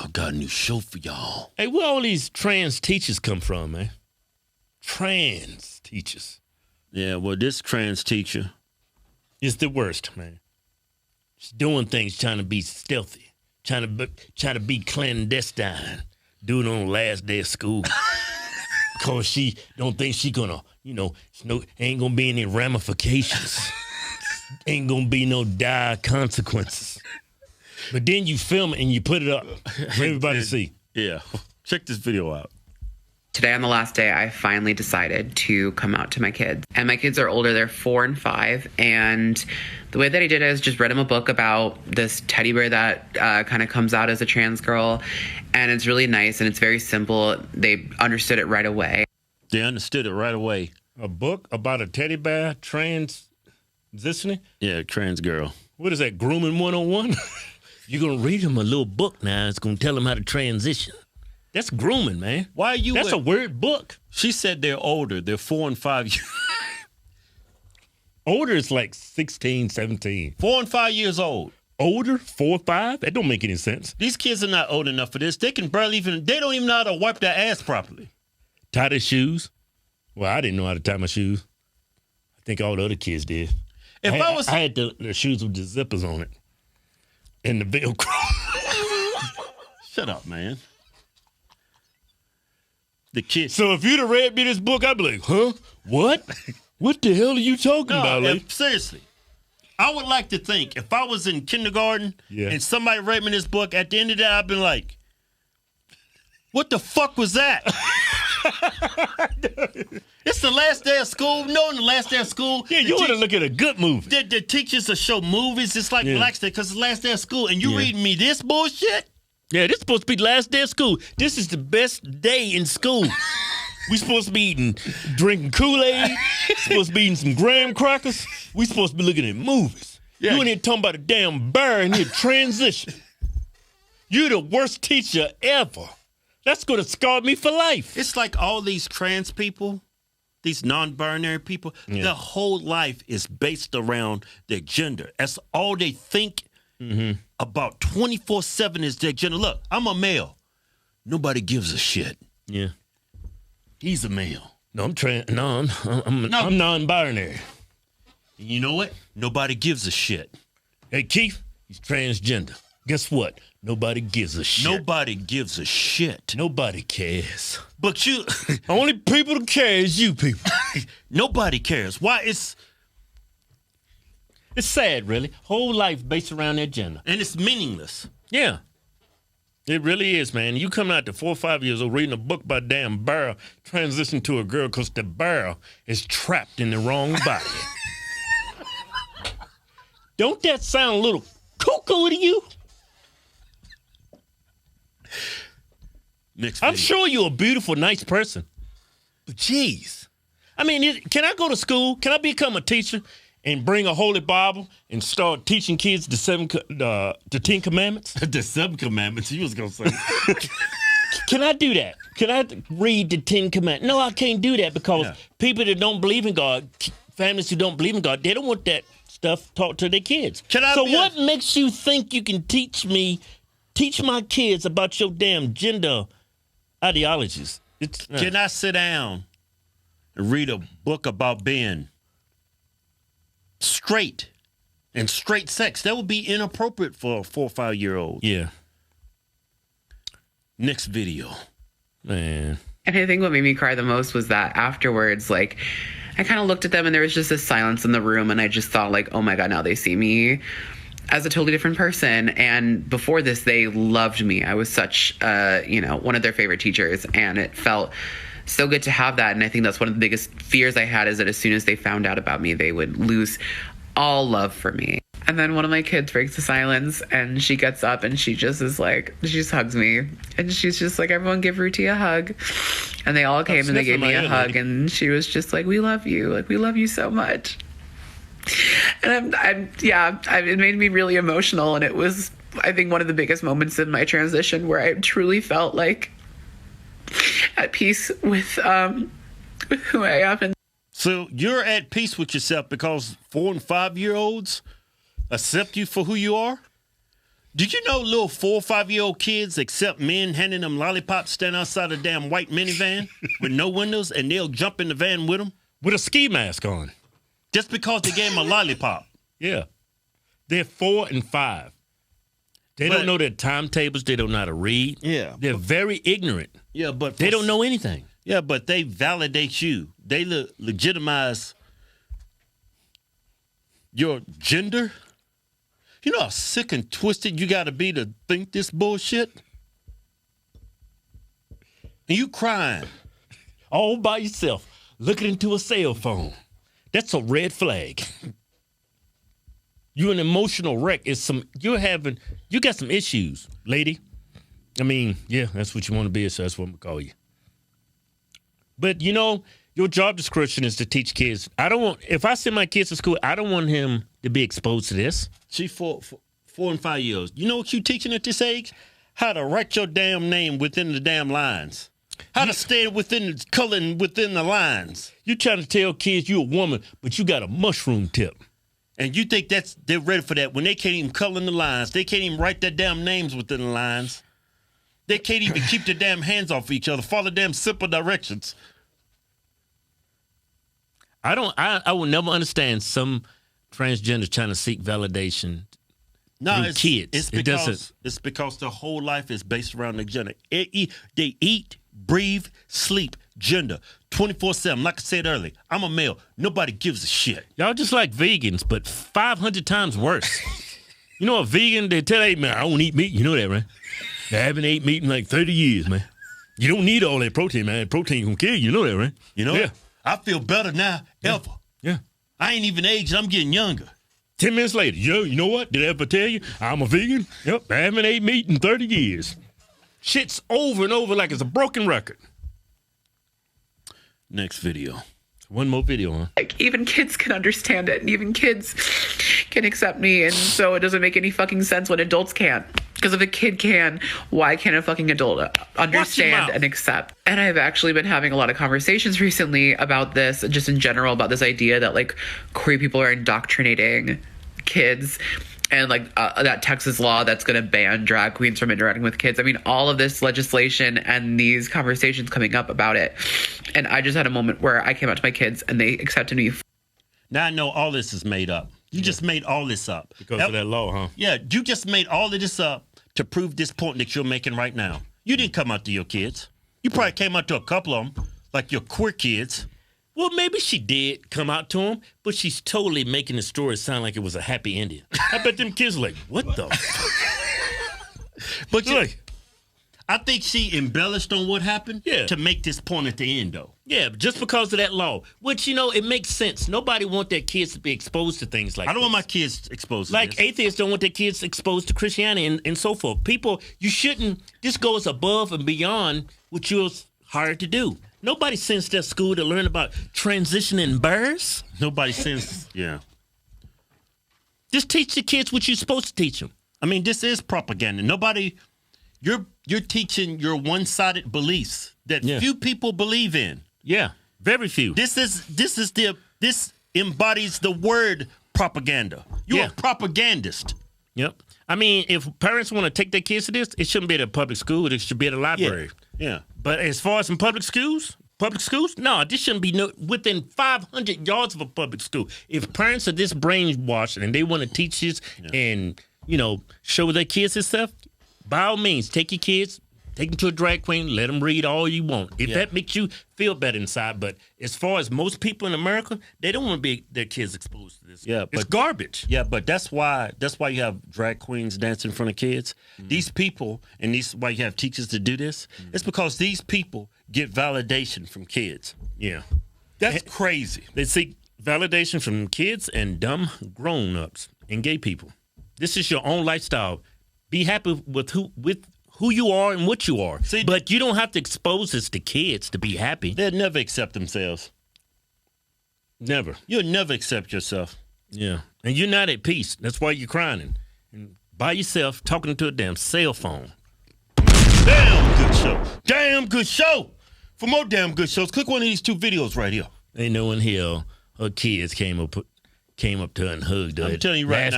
got a new show for y'all. Hey, where all these trans teachers come from, man? Trans teachers. Yeah, well, this trans teacher is the worst, man. She's doing things trying to be stealthy, trying to be clandestine, doing it on the last day of school. Because she don't think she gonna, ain't gonna be any ramifications. Ain't gonna be no dire consequences. But then you film it and you put it up for everybody to see. Yeah. Check this video out. Today on the last day, I finally decided to come out to my kids. And my kids are older, they're 4 and 5. And the way that I did it is just read them a book about this teddy bear that kind of comes out as a trans girl. And it's really nice and it's very simple. They understood it right away. They understood it right away. A book about a teddy bear transitioning? Yeah, trans girl. What is that, Grooming 101? You're going to read them a little book now. It's going to tell them how to transition. That's grooming, man. Why are you? That's a weird book. She said they're older. They're 4 and 5 years. Older is like 16, 17. 4 and 5 years old. Older? 4 or 5? That don't make any sense. These kids are not old enough for this. They can barely they don't even know how to wipe their ass properly. Tie their shoes? Well, I didn't know how to tie my shoes. I think all the other kids did. I had the shoes with the zippers on it. And the Velcro. Shut up, man. The kid. So if you'd have read me this book, I'd be like, huh? What? What the hell are you talking about, lady? Seriously. I would like to think if I was in kindergarten and somebody read me this book, at the end of that, I'd be like, what the fuck was that? It's the last day of school. No, in the last day of school. Yeah, you want to look at a good movie. The teachers will show movies. It's like relax day because it's the last day of school. And you reading me this bullshit? Yeah, this is supposed to be the last day of school. This is the best day in school. We supposed to be drinking Kool-Aid. Supposed to be eating some graham crackers. We supposed to be looking at movies. Yeah. You ain't here talking about a damn bear in here transition. You're the worst teacher ever. That's going to scar me for life. It's like all these trans people, these non-binary people, their whole life is based around their gender. That's all they think about 24/7 is their gender. Look, I'm a male. Nobody gives a shit. Yeah. He's a male. No, I'm non-binary. You know what? Nobody gives a shit. Hey, Keith, he's transgender. Guess what? Nobody gives a shit. Nobody gives a shit. Nobody cares. But you... Only people that care is you people. Nobody cares. Why? It's sad, really. Whole life based around their gender. And it's meaningless. Yeah. It really is, man. You coming out to 4 or 5 years old reading a book by a damn bear transition to a girl because the bear is trapped in the wrong body. Don't that sound a little cuckoo to you? Next I'm video. sure you're a beautiful, nice person. But jeez. I mean, can I go to school? Can I become a teacher and bring a holy Bible and start teaching kids the 10 Commandments? The 7 Commandments, you was going to say. Can I do that? Can I read the 10 Commandments? No, I can't do that because people that don't believe in God, families who don't believe in God, they don't want that stuff taught to their kids. What makes you think you can teach my kids about your damn gender ideologies? Can I sit down and read a book about being straight and straight sex? That would be inappropriate for a 4 or 5 year old. Yeah. Next video. Man. And I think what made me cry the most was that afterwards, like, I kind of looked at them and there was just this silence in the room and I just thought, like, oh my God, now they see me as a totally different person. And before this, they loved me. I was such, one of their favorite teachers, and it felt so good to have that. And I think that's one of the biggest fears I had, is that as soon as they found out about me, they would lose all love for me. And then one of my kids breaks the silence and she gets up and she just is like, she just hugs me. And she's just like, everyone give Ruti a hug. And they all came and they gave me a hug. And she was just like, we love you. Like, we love you so much. And it made me really emotional. And it was, I think, one of the biggest moments in my transition where I truly felt like at peace with who I am. And so you're at peace with yourself because 4 and 5 year olds accept you for who you are? Did you know little 4 or 5-year-old kids accept men handing them lollipops stand outside a damn white minivan with no windows, and they'll jump in the van with them? With a ski mask on. Just because they gave them a lollipop. Yeah. They're 4 and 5. They don't know their timetables. They don't know how to read. Yeah. They're very ignorant. Yeah, but They don't know anything. Yeah, but they validate you. They legitimize your gender. You know how sick and twisted you got to be to think this bullshit? And you crying. All by yourself, looking into a cell phone. That's a red flag. You're an emotional wreck. You got some issues, lady. I mean, yeah, that's what you want to be, so that's what I'm going to call you. But, you know, your job description is to teach kids. If I send my kids to school, I don't want him to be exposed to this. She's 4 and 5 years. You know what you teaching at this age? How to write your damn name within the damn lines. How to stay within the color and within the lines. You trying to tell kids you're a woman, but you got a mushroom tip. And you think they're ready for that when they can't even color in the lines. They can't even write their damn names within the lines. They can't even keep their damn hands off each other. Follow damn simple directions. I will never understand some transgenders trying to seek validation. No, through kids. It's because their whole life is based around their gender. They eat, breathe, sleep, gender, 24/7. Like I said earlier, I'm a male. Nobody gives a shit. Y'all just like vegans, but 500 times worse. You know, a vegan, they tell, hey, man, I don't eat meat. You know that, right? I haven't ate meat in like 30 years, man. You don't need all that protein, man. Protein can kill you. You know that, right? You know? Yeah. I feel better now, ever. Yeah. I ain't even aged. I'm getting younger. 10 minutes later, you know what? Did I ever tell you? I'm a vegan. Yep. I haven't ate meat in 30 years. Shit's over and over like it's a broken record. Next video. One more video, huh? Like, even kids can understand it, and even kids can accept me, and so it doesn't make any fucking sense when adults can't. Because if a kid can, why can't a fucking adult understand and accept? And I've actually been having a lot of conversations recently about this, just in general, about this idea that, like, queer people are indoctrinating kids, and, like, that Texas law that's going to ban drag queens from interacting with kids. I mean, all of this legislation and these conversations coming up about it. And I just had a moment where I came out to my kids and they accepted me. Now I know all this is made up. You just made all this up. Because of that law, huh? Yeah, you just made all of this up to prove this point that you're making right now. You didn't come out to your kids. You probably came out to a couple of them, like your queer kids. Well, maybe she did come out to him, but she's totally making the story sound like it was a happy ending. I bet them kids are like, what the? But I think she embellished on what happened to make this point at the end, though. Yeah, just because of that law, which, you know, it makes sense. Nobody want their kids to be exposed to things like this. I don't want my kids exposed to like this. Atheists don't want their kids exposed to Christianity and so forth. People, you shouldn't, this goes above and beyond what you're hired to do. Nobody sends their school to learn about transitioning births. Nobody sends, Just teach the kids what you're supposed to teach them. I mean, this is propaganda. You're teaching your one-sided beliefs that few people believe in. Yeah, very few. This embodies the word propaganda. You're a propagandist. Yep. I mean, if parents want to take their kids to this, it shouldn't be at a public school. It should be at a library. Yeah. But as far as in public schools, no, this shouldn't be within 500 yards of a public school. If parents are this brainwashed and they want to teach this and, you know, show their kids this stuff, by all means, take your kids, take them to a drag queen, let them read all you want. If that makes you feel better inside. But as far as most people in America, they don't want to be their kids exposed to this. Yeah, it's garbage. Yeah, but that's why you have drag queens dancing in front of kids. These people, and why you have teachers to do this, it's because these people get validation from kids. Yeah. That's crazy. They seek validation from kids and dumb grown-ups and gay people. This is your own lifestyle. Be happy with who you are and what you are. See, but you don't have to expose this to kids to be happy. They'll never accept themselves. Never. You'll never accept yourself. Yeah. And you're not at peace. That's why you're crying. And by yourself, talking to a damn cell phone. Damn good show. Damn good show. For more damn good shows, click one of these 2 videos right here. Ain't no one here. Her kids came Came up to her and hugged her. I'm telling you right now.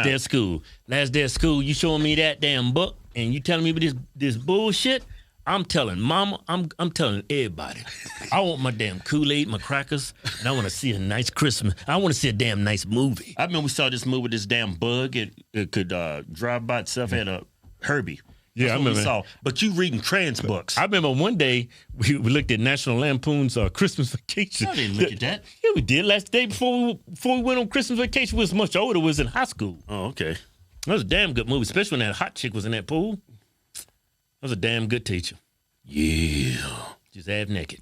Last day of school, you showing me that damn book and you telling me this bullshit? I'm telling Mama, I'm telling everybody. I want my damn Kool-Aid, my crackers, and I want to see a nice Christmas. I want to see a damn nice movie. I remember we saw this movie with this damn bug. It could drive by itself. Had a Herbie. Yeah, That's I what remember. we saw. But you reading trans books. I remember one day we looked at National Lampoon's Christmas Vacation. I didn't look at that. Yeah, we did. Last day before we went on Christmas vacation, we was much older. We was in high school. Oh, okay. That was a damn good movie, especially when that hot chick was in that pool. That was a damn good teacher. Yeah. Just half naked.